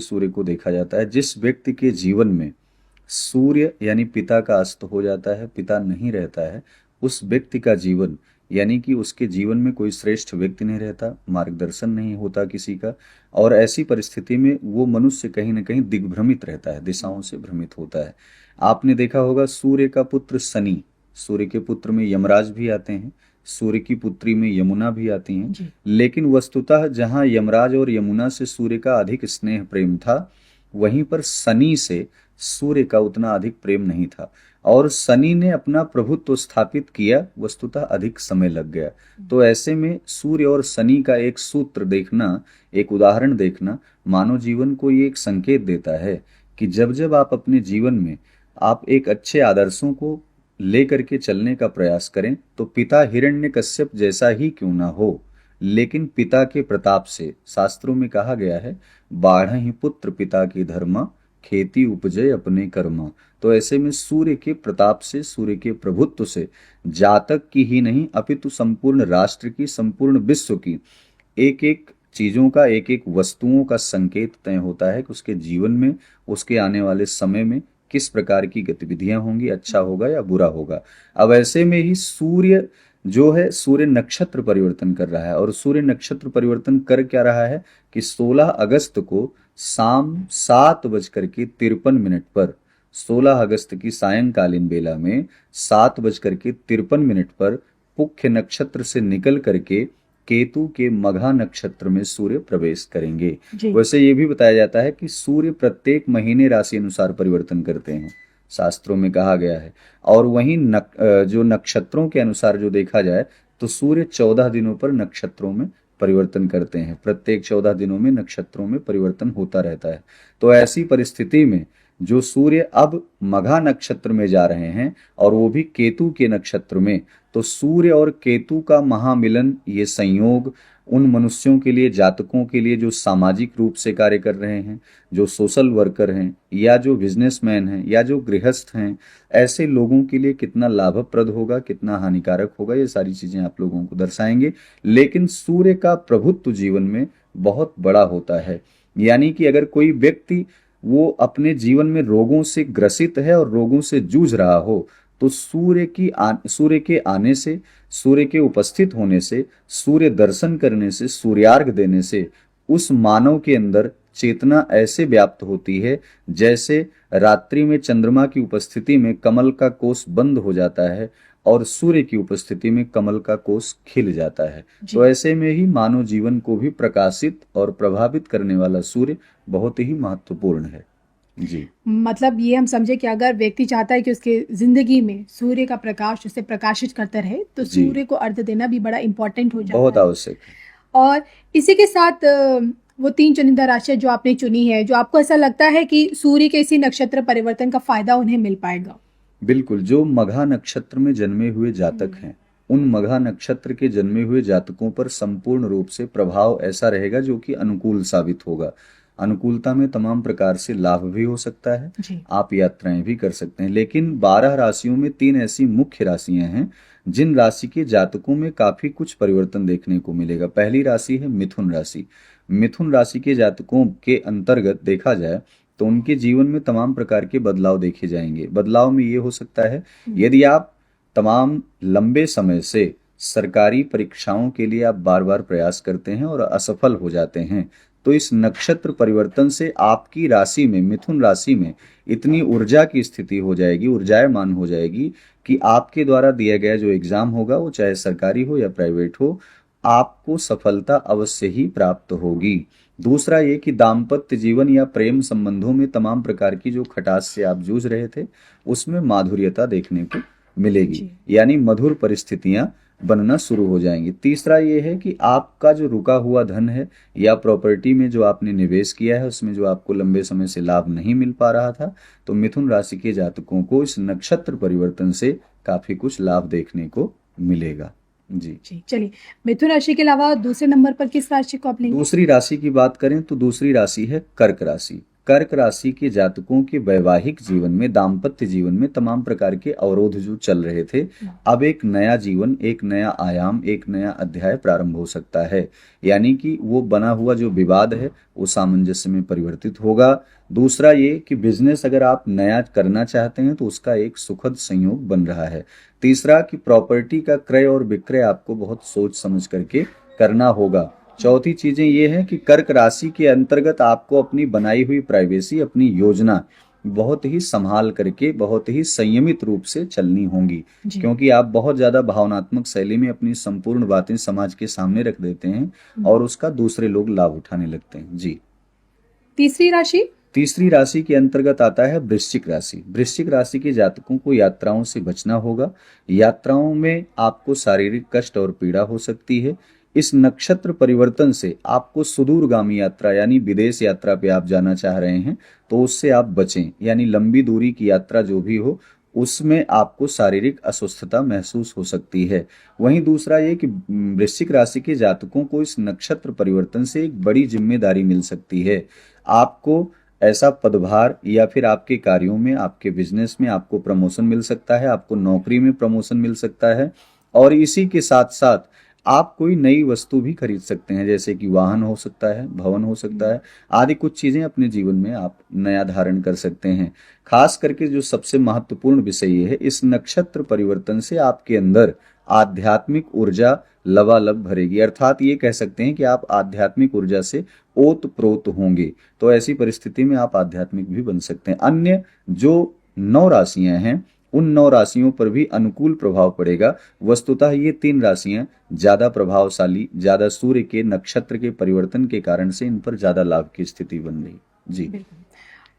सूर्य को देखा जाता है। जिस व्यक्ति के जीवन में सूर्य यानी पिता का अस्त हो जाता है, पिता नहीं रहता है, उस व्यक्ति का जीवन यानी कि उसके जीवन में कोई श्रेष्ठ व्यक्ति नहीं रहता, मार्गदर्शन नहीं होता किसी का, और ऐसी परिस्थिति में वो मनुष्य कहीं ना कहीं दिग्भ्रमित रहता है, दिशाओं से भ्रमित होता है। आपने देखा होगा सूर्य का पुत्र शनि, सूर्य के पुत्र में यमराज भी आते हैं, सूर्य की पुत्री में यमुना भी आती हैं, लेकिन वस्तुतः जहाँ यमराज और यमुना से सूर्य का अधिक स्नेह प्रेम था, वहीं पर शनि से सूर्य का उतना अधिक प्रेम नहीं था, और शनि ने अपना प्रभुत्व स्थापित किया, वस्तुतः अधिक समय लग गया। तो ऐसे में सूर्य और शनि का एक सूत्र देखना, एक उदाहरण देखना मानव जीवन को ये एक संकेत देता है कि जब जब आप अपने जीवन में आप एक अच्छे आदर्शों को लेकर के चलने का प्रयास करें, तो पिता हिरण्यकश्यप जैसा ही क्यों ना हो, लेकिन पिता के प्रताप से, शास्त्रों में कहा गया है, बाढ़हि पुत्र पिता की धर्म, खेती उपजय अपने कर्म। तो ऐसे में सूर्य के प्रताप से, सूर्य के प्रभुत्व से जातक की ही नहीं अपितु संपूर्ण राष्ट्र की, संपूर्ण विश्व की एक एक चीजों का, एक एक वस्तुओं का संकेत तय होता है कि उसके जीवन में, उसके आने वाले समय में किस प्रकार की गतिविधियां होंगी, अच्छा होगा या बुरा होगा। अब ऐसे में ही सूर्य जो है, सूर्य नक्षत्र परिवर्तन कर रहा है, और सूर्य नक्षत्र परिवर्तन कर क्या रहा है कि 16 अगस्त को शाम 7:53 पर, 16 अगस्त की सायंकालीन बेला में 7:53 पर पुख्य नक्षत्र से निकल करके केतु के मघा नक्षत्र में सूर्य प्रवेश करेंगे। वैसे ये भी बताया जाता है कि सूर्य प्रत्येक महीने राशि अनुसार परिवर्तन करते हैं, शास्त्रों में कहा गया है। और वहीं जो नक्षत्रों के अनुसार जो देखा जाए तो सूर्य 14 दिनों पर नक्षत्रों में परिवर्तन करते हैं, प्रत्येक 14 दिनों में नक्षत्रों में परिवर्तन होता रहता है। तो ऐसी परिस्थिति में जो सूर्य अब मघा नक्षत्र में जा रहे हैं, और वो भी केतु के नक्षत्र में, तो सूर्य और केतु का महामिलन, ये संयोग उन मनुष्यों के लिए, जातकों के लिए जो सामाजिक रूप से कार्य कर रहे हैं, जो सोशल वर्कर हैं, या जो बिजनेसमैन हैं, या जो गृहस्थ हैं, ऐसे लोगों के लिए कितना लाभप्रद होगा, कितना हानिकारक होगा, ये सारी चीजें आप लोगों को दर्शाएंगे। लेकिन सूर्य का प्रभुत्व जीवन में बहुत बड़ा होता है, यानी कि अगर कोई व्यक्ति वो अपने जीवन में रोगों से ग्रसित है और रोगों से जूझ रहा हो, तो सूर्य के आने से, सूर्य के उपस्थित होने से, सूर्य दर्शन करने से, सूर्यार्घ देने से उस मानव के अंदर चेतना ऐसे व्याप्त होती है जैसे रात्रि में चंद्रमा की उपस्थिति में कमल का कोष बंद हो जाता है और सूर्य की उपस्थिति में कमल का कोष खिल जाता है। तो ऐसे में ही मानव जीवन को भी प्रकाशित और प्रभावित करने वाला सूर्य बहुत ही महत्वपूर्ण है। जी, मतलब ये हम समझे कि अगर व्यक्ति चाहता है कि उसके जिंदगी में सूर्य का प्रकाश उसे प्रकाशित करता रहे, तो सूर्य को अर्घ्य देना भी बड़ा इंपॉर्टेंट हो जाता है, बहुत आवश्यक है। और इसी के साथ वो 3 चुनिंदा राशियां जो आपने चुनी है, जो आपको ऐसा लगता है कि सूर्य के इसी नक्षत्र परिवर्तन का फायदा उन्हें मिल पाएगा? बिल्कुल, जो मघा नक्षत्र में जन्मे हुए जातक हैं, उन मघा नक्षत्र के जन्मे हुए जातकों पर संपूर्ण रूप से प्रभाव ऐसा रहेगा जो कि अनुकूल साबित होगा। अनुकूलता में तमाम प्रकार से लाभ भी हो सकता है, आप यात्राएं भी कर सकते हैं। लेकिन 12 राशियों में 3 ऐसी मुख्य राशियां हैं जिन राशि के जातकों में काफी कुछ परिवर्तन देखने को मिलेगा। पहली राशि है मिथुन राशि। मिथुन राशि के जातकों के अंतर्गत देखा जाए तो उनके जीवन में तमाम प्रकार के बदलाव देखे जाएंगे। बदलाव में ये हो सकता है, यदि आप तमाम लंबे समय से सरकारी परीक्षाओं के लिए आप बार बार प्रयास करते हैं और असफल हो जाते हैं, तो इस नक्षत्र परिवर्तन से आपकी राशि में, मिथुन राशि में इतनी ऊर्जा की स्थिति हो जाएगी, ऊर्जायमान हो जाएगी कि आपके द्वारा दिया गया जो एग्जाम होगा, वो चाहे सरकारी हो या प्राइवेट हो, आपको सफलता अवश्य ही प्राप्त होगी। दूसरा ये कि दाम्पत्य जीवन या प्रेम संबंधों में तमाम प्रकार की जो खटास से आप जूझ रहे थे, उसमें माधुर्यता देखने को मिलेगी, यानी मधुर परिस्थितियां बनना शुरू हो जाएंगी। तीसरा ये है कि आपका जो रुका हुआ धन है या प्रॉपर्टी में जो आपने निवेश किया है, उसमें जो आपको लंबे समय से लाभ नहीं मिल पा रहा था, तो मिथुन राशि के जातकों को इस नक्षत्र परिवर्तन से काफी कुछ लाभ देखने को मिलेगा। जी, चलिए, मिथुन राशि के अलावा दूसरे नंबर पर किस राशि को आप लेंगे? दूसरी राशि की बात करें तो दूसरी राशि है कर्क राशि। कर्क राशि के जातकों के वैवाहिक जीवन में, दाम्पत्य जीवन में तमाम प्रकार के अवरोध जो चल रहे थे, अब एक नया जीवन, एक नया आयाम, एक नया अध्याय प्रारंभ हो सकता है। यानी कि वो बना हुआ जो विवाद है वो सामंजस्य में परिवर्तित होगा। दूसरा ये कि बिजनेस अगर आप नया करना चाहते हैं तो उसका एक सुखद संयोग बन रहा है। तीसरा कि प्रॉपर्टी का क्रय और विक्रय आपको बहुत सोच समझ करके करना होगा। चौथी चीजें ये है कि कर्क राशि के अंतर्गत आपको अपनी बनाई हुई प्राइवेसी, अपनी योजना बहुत ही संभाल करके, बहुत ही संयमित रूप से चलनी होंगी, क्योंकि आप बहुत ज्यादा भावनात्मक शैली में अपनी संपूर्ण बातें समाज के सामने रख देते हैं और उसका दूसरे लोग लाभ उठाने लगते हैं। जी। तीसरी राशि के अंतर्गत आता है वृश्चिक राशि। वृश्चिक राशि के जातकों को यात्राओं से बचना होगा। यात्राओं में आपको शारीरिक कष्ट और पीड़ा हो सकती है। इस नक्षत्र परिवर्तन से आपको सुदूरगामी यात्रा यानी विदेश यात्रा पे आप जाना चाह रहे हैं तो उससे आप बचें। यानी लंबी दूरी की यात्रा जो भी हो उसमें आपको शारीरिक अस्वस्थता महसूस हो सकती है। वहीं दूसरा ये कि वृश्चिक राशि के जातकों को इस नक्षत्र परिवर्तन से एक बड़ी जिम्मेदारी मिल सकती है। आपको ऐसा पदभार या फिर आपके कार्यों में, आपके बिजनेस में आपको प्रमोशन मिल सकता है, आपको नौकरी में प्रमोशन मिल सकता है और इसी के साथ साथ आप कोई नई वस्तु भी खरीद सकते हैं, जैसे कि वाहन हो सकता है, भवन हो सकता है, आदि कुछ चीजें अपने जीवन में आप नया धारण कर सकते हैं। खास करके जो सबसे महत्वपूर्ण विषय ये है, इस नक्षत्र परिवर्तन से आपके अंदर आध्यात्मिक ऊर्जा लबालब भरेगी। अर्थात ये कह सकते हैं कि आप आध्यात्मिक ऊर्जा से ओत प्रोत होंगे। तो ऐसी परिस्थिति में आप आध्यात्मिक भी बन सकते हैं। अन्य जो 9 राशियां हैं उन 9 राशियों पर भी अनुकूल प्रभाव पड़ेगा। वस्तुतः ये 3 राशियां ज्यादा प्रभावशाली, ज्यादा सूर्य के नक्षत्र के परिवर्तन के कारण से इन पर ज्यादा लाभ की स्थिति बन रही। जी।